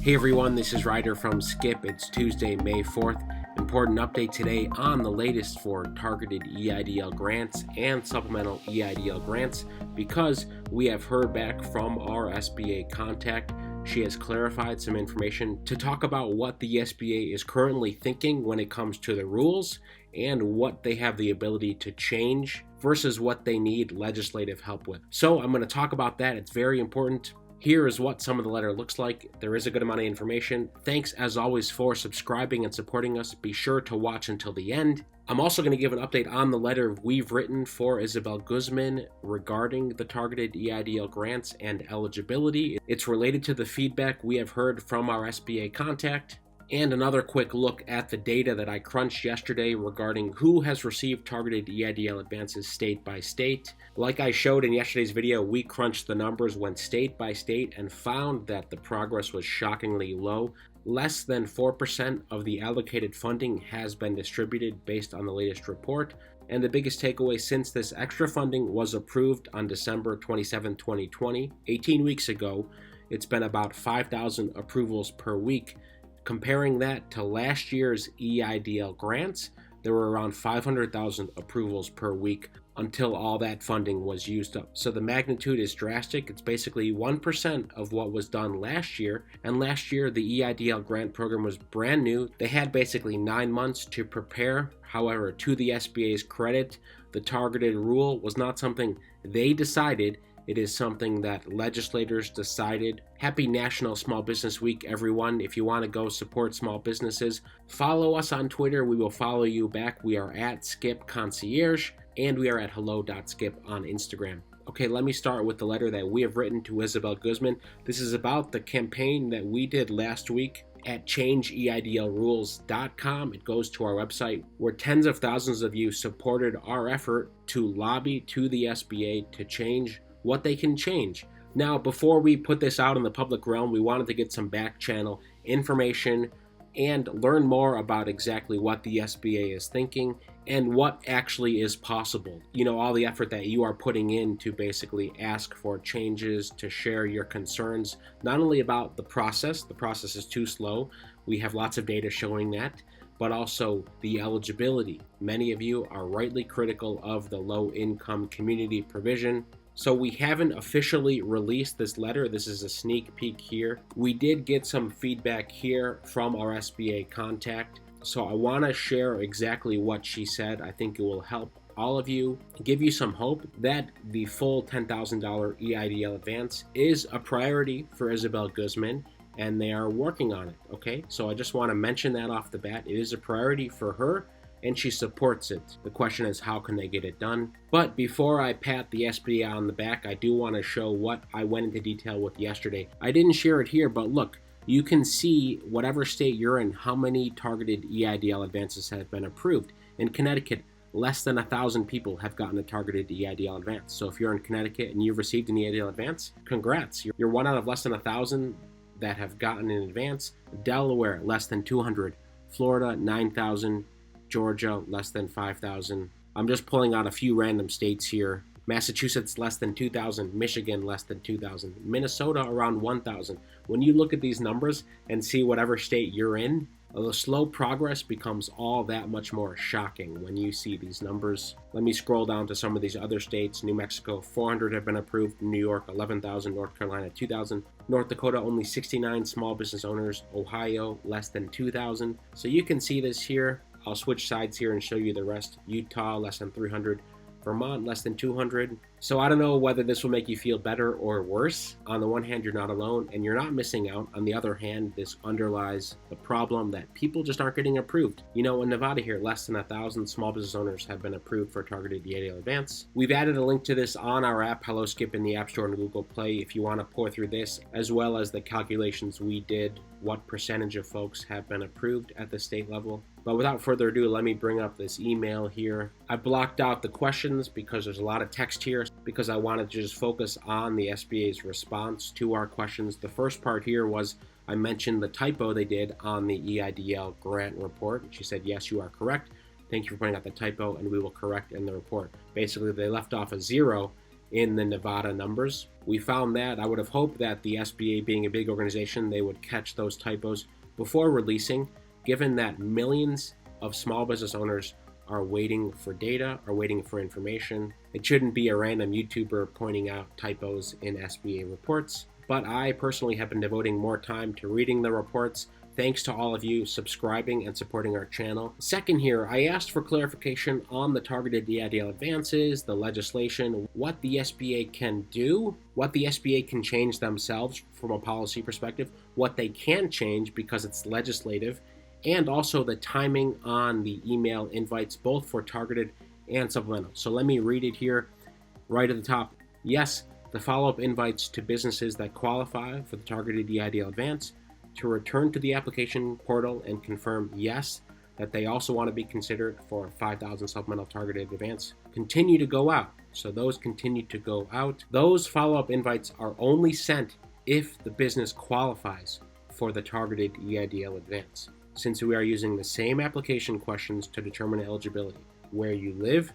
Hey everyone, this is Ryder from Skip. It's Tuesday, May 4th. Important update today on the latest for targeted EIDL grants and supplemental EIDL grants because we have heard back from our SBA contact. She has clarified some information to talk about what the SBA is currently thinking when it comes to the rules and what they have the ability to change versus what they need legislative help with. So I'm going to talk about that. It's very important. Here is what some of the letter looks like. There is a good amount of information. Thanks as always for subscribing and supporting us. Be sure to watch until the end. I'm also going to give an update on the letter we've written for Isabel Guzman regarding the targeted EIDL grants and eligibility. It's related to the feedback we have heard from our SBA contact. And another quick look at the data that I crunched yesterday regarding who has received targeted EIDL advances state by state. Like I showed in yesterday's video, we crunched the numbers, went state by state, and found that the progress was shockingly low. Less than 4% of the allocated funding has been distributed based on the latest report. And the biggest takeaway since this extra funding was approved on December 27, 2020, 18 weeks ago, it's been about 5,000 approvals per week. Comparing that to last year's EIDL grants, there were around 500,000 approvals per week until all that funding was used up. So the magnitude is drastic. It's basically 1% of what was done last year. And last year, the EIDL grant program was brand new. They had basically 9 months to prepare. However, to the SBA's credit, the targeted rule was not something they decided. It is something that legislators decided. Happy National Small Business Week, everyone. If you want to go support small businesses, follow us on Twitter. We will follow you back. We are at Skip Concierge, and we are at hello.skip on Instagram. Okay, let me start with the letter that we have written to Isabel Guzman. This is about the campaign that we did last week at changeeidlrules.com. It goes to our website where tens of thousands of you supported our effort to lobby to the SBA to change what they can change. Now, before we put this out in the public realm, we wanted to get some back channel information and learn more about exactly what the SBA is thinking and what actually is possible. You know, all the effort that you are putting in to basically ask for changes, to share your concerns, not only about the process is too slow, we have lots of data showing that, but also the eligibility. Many of you are rightly critical of the low-income community provision. So we haven't officially released this letter. This is a sneak peek here. We did get some feedback here from our SBA contact. So I want to share exactly what she said. I think it will help all of you, give you some hope that the full $10,000 EIDL advance is a priority for Isabel Guzman, and they are working on it, okay? So I just want to mention that off the bat. It is a priority for her, and she supports it. The question is, how can they get it done? But before I pat the SBA on the back, I do want to show what I went into detail with yesterday. I didn't share it here, but look, you can see whatever state you're in, how many targeted EIDL advances have been approved. In Connecticut, less than 1,000 people have gotten a targeted EIDL advance. So if you're in Connecticut and you've received an EIDL advance, congrats. You're one out of less than 1,000 that have gotten an advance. Delaware, less than 200. Florida, 9,000. Georgia, less than 5,000. I'm just pulling out a few random states here. Massachusetts, less than 2,000. Michigan, less than 2,000. Minnesota, around 1,000. When you look at these numbers and see whatever state you're in, the slow progress becomes all that much more shocking when you see these numbers. Let me scroll down to some of these other states. New Mexico, 400 have been approved. New York, 11,000. North Carolina, 2,000. North Dakota, only 69 small business owners. Ohio, less than 2,000. So you can see this here. I'll switch sides here and show you the rest. Utah, less than 300. Vermont, less than 200. So I don't know whether this will make you feel better or worse. On the one hand, you're not alone and you're not missing out. On the other hand, this underlies the problem that people just aren't getting approved. You know, in Nevada here, less than 1,000 small business owners have been approved for targeted EIDL advance. We've added a link to this on our app, Hello Skip, in the App Store and Google Play if you want to pour through this, as well as the calculations we did, what percentage of folks have been approved at the state level. But without further ado, let me bring up this email here. I blocked out the questions because there's a lot of text here, because I wanted to just focus on the SBA's response to our questions. The first part here was I mentioned the typo they did on the EIDL grant report. She said, yes, you are correct. Thank you for pointing out the typo, and we will correct in the report. Basically, they left off a 0 in the Nevada numbers. We found that. I would have hoped that the SBA, being a big organization, they would catch those typos before releasing, given that millions of small business owners are waiting for data, are waiting for information. It shouldn't be a random YouTuber pointing out typos in SBA reports, but I personally have been devoting more time to reading the reports. Thanks to all of you subscribing and supporting our channel. Second here, I asked for clarification on the targeted EIDL advances, the legislation, what the SBA can do, what the SBA can change themselves from a policy perspective, what they can change because it's legislative, and also the timing on the email invites, both for targeted and supplemental. So let me read it here right at the top. Yes, the follow-up invites to businesses that qualify for the targeted EIDL advance to return to the application portal and confirm yes, that they also want to be considered for 5,000 supplemental targeted advance, continue to go out. So those continue to go out. Those follow-up invites are only sent if the business qualifies for the targeted EIDL advance, since we are using the same application questions to determine eligibility: where you live,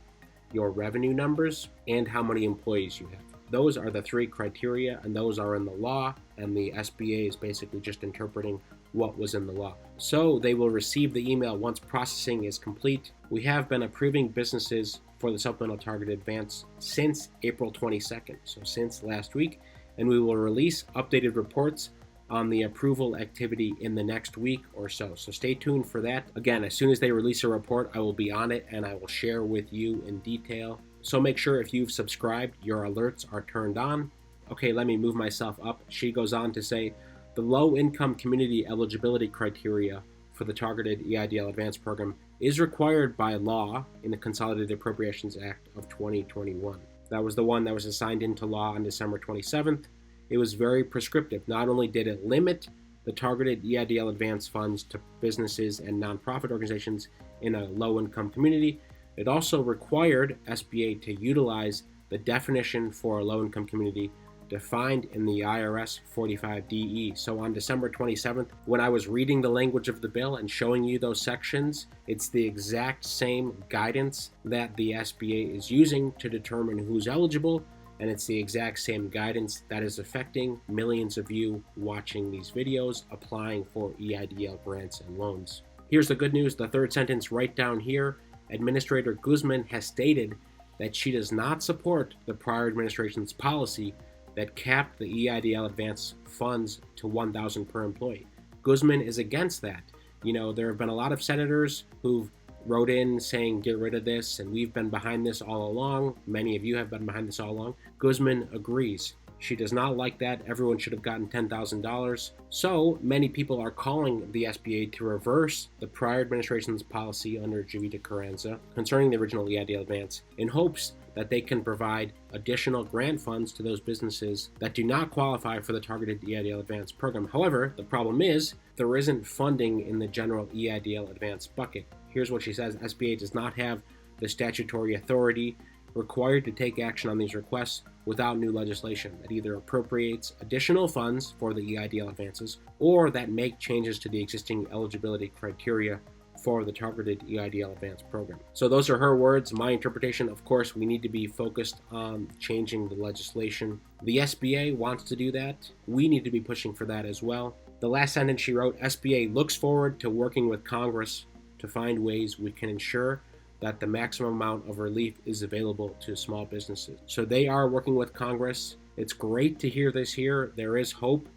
your revenue numbers, and how many employees you have. Those are the three criteria, and those are in the law, and the SBA is basically just interpreting what was in the law. So they will receive the email once processing is complete. We have been approving businesses for the supplemental targeted advance since April 22nd, so since last week, and we will release updated reports on the approval activity in the next week or so. So stay tuned for that. Again, as soon as they release a report, I will be on it and I will share with you in detail. So make sure if you've subscribed, your alerts are turned on. Okay, let me move myself up. She goes on to say, the low-income community eligibility criteria for the targeted EIDL advance program is required by law in the Consolidated Appropriations Act of 2021. That was the one that was assigned into law on December 27th. It was very prescriptive. Not only did it limit the targeted EIDL advance funds to businesses and nonprofit organizations in a low-income community, it also required SBA to utilize the definition for a low-income community defined in the IRS 45DE. So on December 27th, when I was reading the language of the bill and showing you those sections, it's the exact same guidance that the SBA is using to determine who's eligible, and it's the exact same guidance that is affecting millions of you watching these videos, applying for EIDL grants and loans. Here's the good news, the third sentence right down here. Administrator Guzman has stated that she does not support the prior administration's policy that capped the EIDL advance funds to $1,000 per employee. Guzman is against that. You know, there have been a lot of senators who've wrote in saying get rid of this, and we've been behind this all along. Many of you have been behind this all along. Guzman agrees. She does not like that. Everyone should have gotten $10,000. So many people are calling the SBA to reverse the prior administration's policy under Jovita Carranza concerning the original EIDL advance in hopes that they can provide additional grant funds to those businesses that do not qualify for the targeted EIDL advance program. However, the problem is there isn't funding in the general EIDL advance bucket. Here's what she says: SBA does not have the statutory authority required to take action on these requests without new legislation that either appropriates additional funds for the EIDL advances or that make changes to the existing eligibility criteria for the targeted EIDL advance program. So those are her words. My interpretation, of course, we need to be focused on changing the legislation. The SBA wants to do that. We need to be pushing for that as well. The last sentence she wrote, SBA looks forward to working with Congress to find ways we can ensure that the maximum amount of relief is available to small businesses. So they are working with Congress. It's great to hear this here. There is hope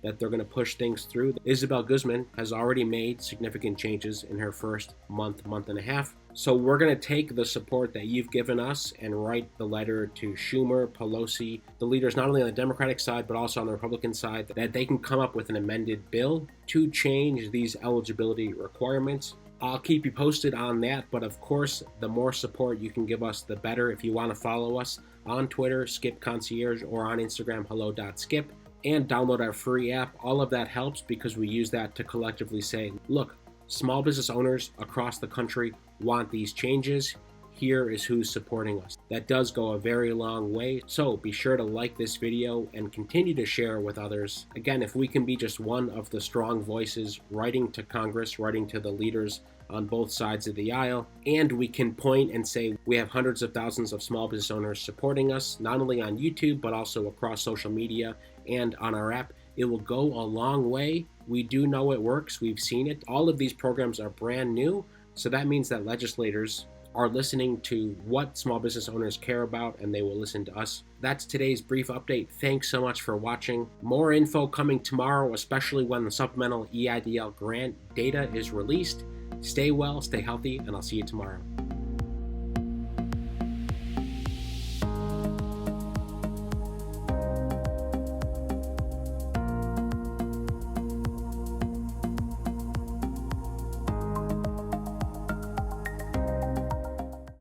that they're going to push things through. Isabel Guzman has already made significant changes in her first month and a half. So we're going to take the support that you've given us and write the letter to Schumer, Pelosi, the leaders not only on the Democratic side but also on the Republican side, that they can come up with an amended bill to change these eligibility requirements. I'll keep you posted on that, but of course, the more support you can give us, the better. If you want to follow us on Twitter, Skip Concierge, or on Instagram, hello.skip, and download our free app, all of that helps because we use that to collectively say, look, small business owners across the country want these changes. here is who's supporting us. That does go a very long way, so be sure to like this video and continue to share with others. Again, if we can be just one of the strong voices writing to Congress, writing to the leaders on both sides of the aisle, and we can point and say we have hundreds of thousands of small business owners supporting us, not only on YouTube, but also across social media and on our app, it will go a long way. We do know it works. We've seen it. All of these programs are brand new, so that means that legislators are listening to what small business owners care about, and they will listen to us. That's today's brief update. Thanks so much for watching. More info coming tomorrow, especially when the supplemental EIDL grant data is released. Stay well, stay healthy, and I'll see you tomorrow.